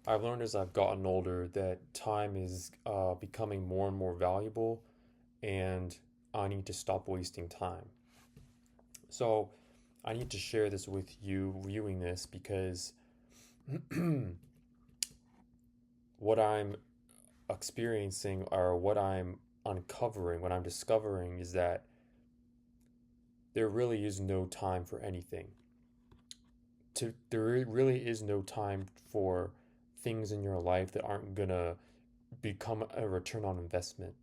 I've learned as I've gotten older that time is becoming more and more valuable, and I need to stop wasting time. So I need to share this with you, viewing this, because what I'm experiencing or what I'm uncovering, what I'm discovering is that there really is no time for anything. There really is no time for things in your life that aren't gonna become a return on investment.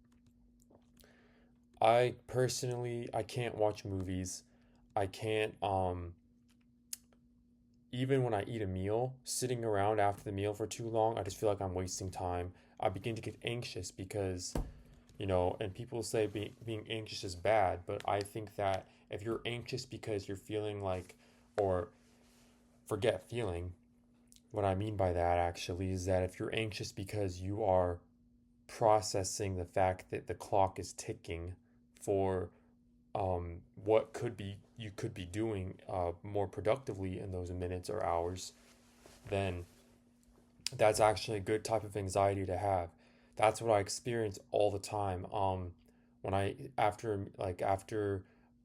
I personally, I can't watch movies. I can't even when I eat a meal, sitting around after the meal for too long, I just feel like I'm wasting time. I begin to get anxious because, and people say being anxious is bad, but I think that if you're anxious because you're feeling like, or forget feeling, what I mean by that actually is that if you're anxious because you are processing the fact that the clock is ticking for what could be you could be doing more productively in those minutes or hours, then that's actually a good type of anxiety to have. That's what I experience all the time. When I after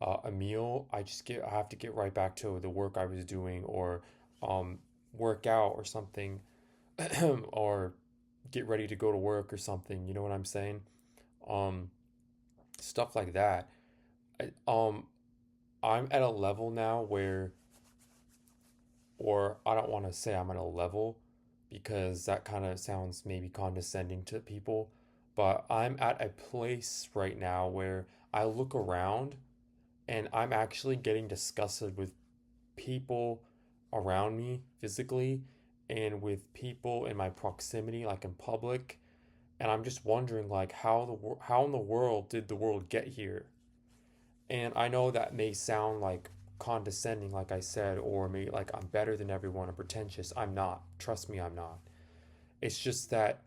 a meal, I have to get right back to the work I was doing, or um, work out or something, or get ready to go to work or something. You know what I'm saying? Um, Stuff like that. I, um, I'm at a level now where, or I don't want to say I'm at a level because that kind of sounds maybe condescending to people, but I'm at a place right now where I look around and I'm actually getting disgusted with people around me physically and with people in my proximity, like in public. And I'm just wondering, like, how in the world did the world get here? And I know that may sound like condescending, like I said, or maybe like I'm better than everyone or pretentious. I'm not. Trust me, I'm not. It's just that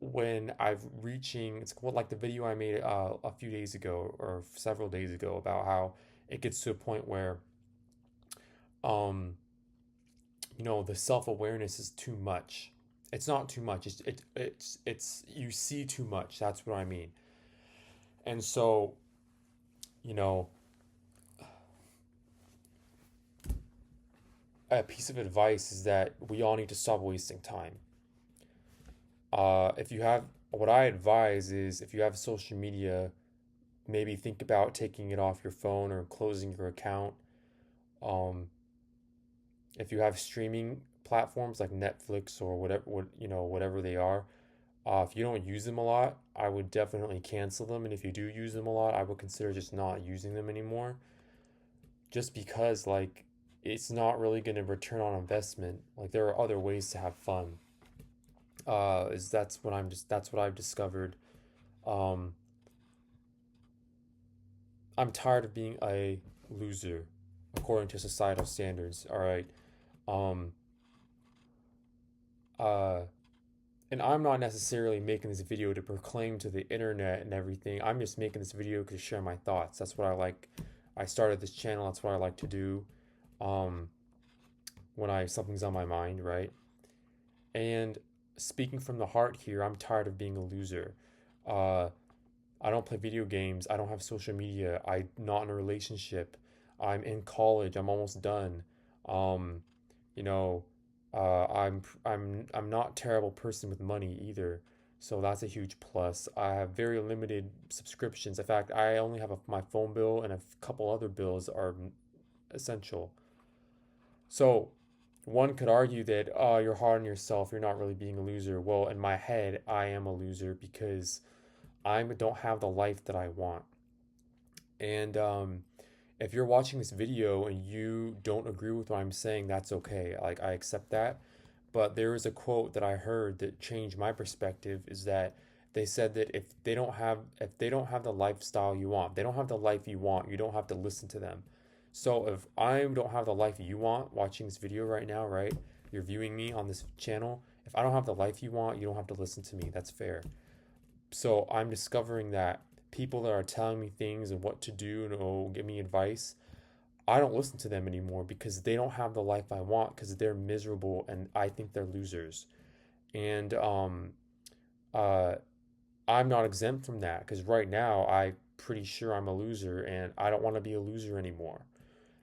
when I've reaching, it's like the video I made a few days ago or several days ago about how it gets to a point where, um, the self awareness is too much. It's not too much. It's you see too much. That's what I mean. And so, you know, a piece of advice is that we all need to stop wasting time. If you have, what I advise is if you have social media, maybe think about taking it off your phone or closing your account. Um, if you have streaming platforms like Netflix or whatever they are, if you don't use them a lot, I would definitely cancel them. And if you do use them a lot, I would consider just not using them anymore. Just because like it's not really going to return on investment. Like there are other ways to have fun. Is that's what I've discovered. Um, I'm tired of being a loser according to societal standards. All right. Um, uh, and I'm not necessarily making this video to proclaim to the internet and everything. I'm just making this video to share my thoughts. That's what I like. I started this channel. That's what I like to do. Um, when I something's on my mind, right? And speaking from the heart here, I'm tired of being a loser. Uh, I don't play video games. I don't have social media. I'm not in a relationship. I'm in college. I'm almost done. Um, you know, I'm not a terrible person with money either. So that's a huge plus. I have very limited subscriptions. In fact, I only have my phone bill and a couple other bills are essential. So one could argue that, oh, you're hard on yourself. You're not really being a loser. Well, in my head, I am a loser because I don't have the life that I want. And if you're watching this video and you don't agree with what I'm saying, that's okay. Like I accept that. But there is a quote that I heard that changed my perspective is that they said that if they don't have the lifestyle you want, they don't have the life you want, you don't have to listen to them. So if I don't have the life you want watching this video right now, right? You're viewing me on this channel. If I don't have the life you want, you don't have to listen to me. That's fair. So I'm discovering that people that are telling me things and what to do and give me advice, I don't listen to them anymore because they don't have the life I want because they're miserable and I think they're losers. And uh, I'm not exempt from that because right now I'm pretty sure I'm a loser and I don't want to be a loser anymore.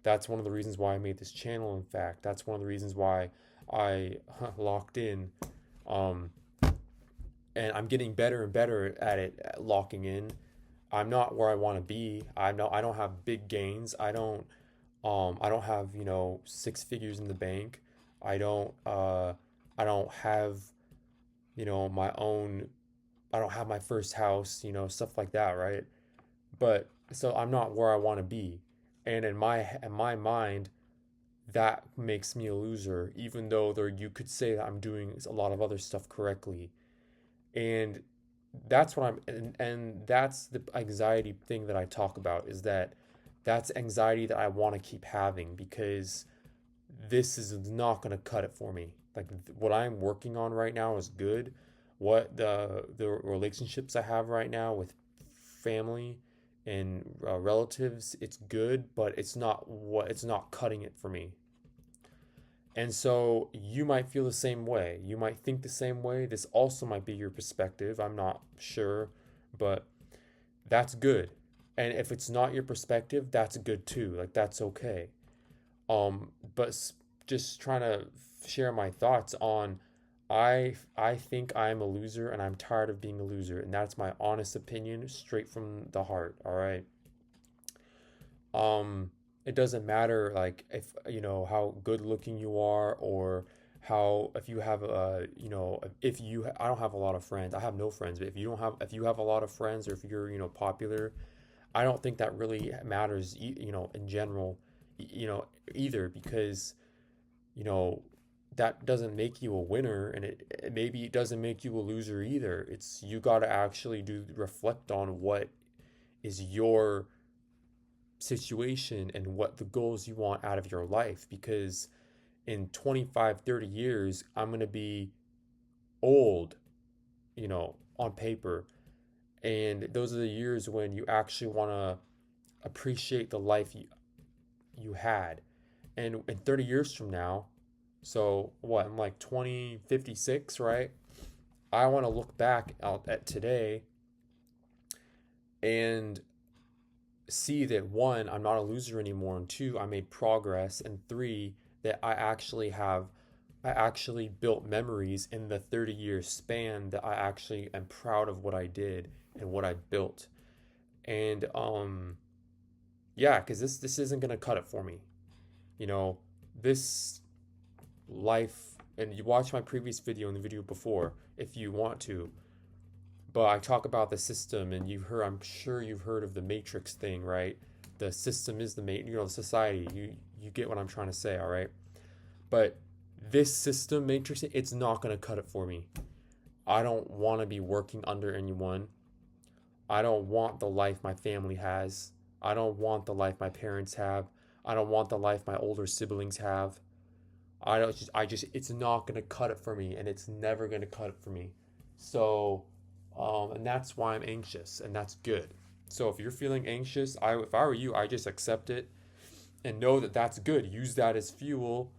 That's one of the reasons why I made this channel, in fact. That's one of the reasons why I locked in. Um, and I'm getting better and better at it, at locking in. I'm not where I want to be. I don't have big gains. I don't have, six figures in the bank. I don't I don't have, my own, I don't have my first house, stuff like that, right? But so I'm not where I want to be. And in my mind, that makes me a loser, even though there you could say that I'm doing a lot of other stuff correctly. And that's what and that's the anxiety thing that I talk about, is that that's anxiety that I want to keep having because this is not going to cut it for me. Like what I'm working on right now is good. What the relationships I have right now with family and relatives, it's good, but it's not cutting it for me. And so you might feel the same way. You might think the same way. This also might be your perspective. I'm not sure, but that's good. And if it's not your perspective, that's good too. Like that's okay. But just trying to share my thoughts on I think I'm a loser and I'm tired of being a loser, and that's my honest opinion straight from the heart, all right? It doesn't matter like if how good looking you are, or how if you have if you I don't have a lot of friends. I have no friends, but if you have a lot of friends, or if you're popular, I don't think that really matters, in general, either, because you know that doesn't make you a winner, and it maybe it doesn't make you a loser either. It's you got to actually do reflect on what is your situation and what the goals you want out of your life, because in 25, 30 years I'm going to be old, on paper, and those are the years when you actually want to appreciate the life you had. And in 30 years from now, so what, I'm like 2056, right? I want to look back out at today and see that one, I'm not a loser anymore, and two, I made progress, and three, that I actually built memories in the 30-year span, that I actually am proud of what I did and what I built. And yeah, because this isn't gonna cut it for me. You know, this life, and you watch my previous video and the video before if you want to, but I talk about the system, and I'm sure you've heard of the matrix thing, right? The system is the society. You get what I'm trying to say, all right? But this system matrix, it's not going to cut it for me. I don't want to be working under anyone. I don't want the life my family has. I don't want the life my parents have. I don't want the life my older siblings have. I just it's not going to cut it for me, and it's never going to cut it for me. So and that's why I'm anxious, and that's good. So if you're feeling anxious, if I were you, I just accept it and know that that's good. Use that as fuel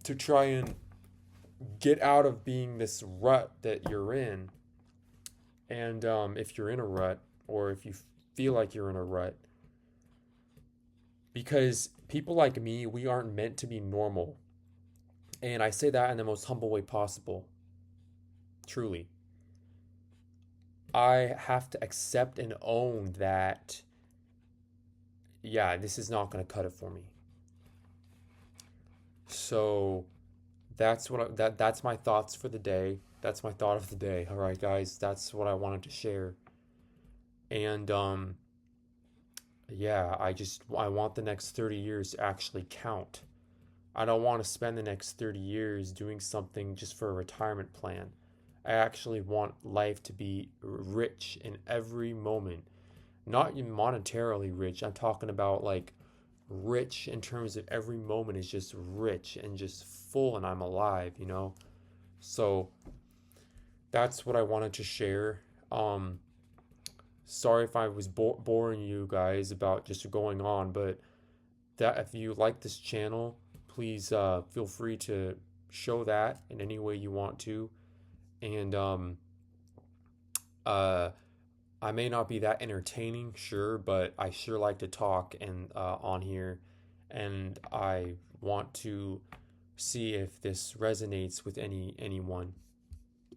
to try and get out of being this rut that you're in. And if you're in a rut, or if you feel like you're in a rut, because people like me, we aren't meant to be normal. And I say that in the most humble way possible. Truly. I have to accept and own that, yeah, this is not going to cut it for me. So that's my thoughts for the day. That's my thought of the day. All right, guys, that's what I wanted to share. And yeah, I want the next 30 years to actually count. I don't want to spend the next 30 years doing something just for a retirement plan. I actually want life to be rich in every moment. Not even monetarily rich. I'm talking about like rich in terms of every moment is just rich and just full, and I'm alive. So that's what I wanted to share. Um, Sorry if I was boring you guys about just going on, but that if you like this channel, please feel free to show that in any way you want to. And uh, I may not be that entertaining, sure, but I sure like to talk and on here, and I want to see if this resonates with anyone.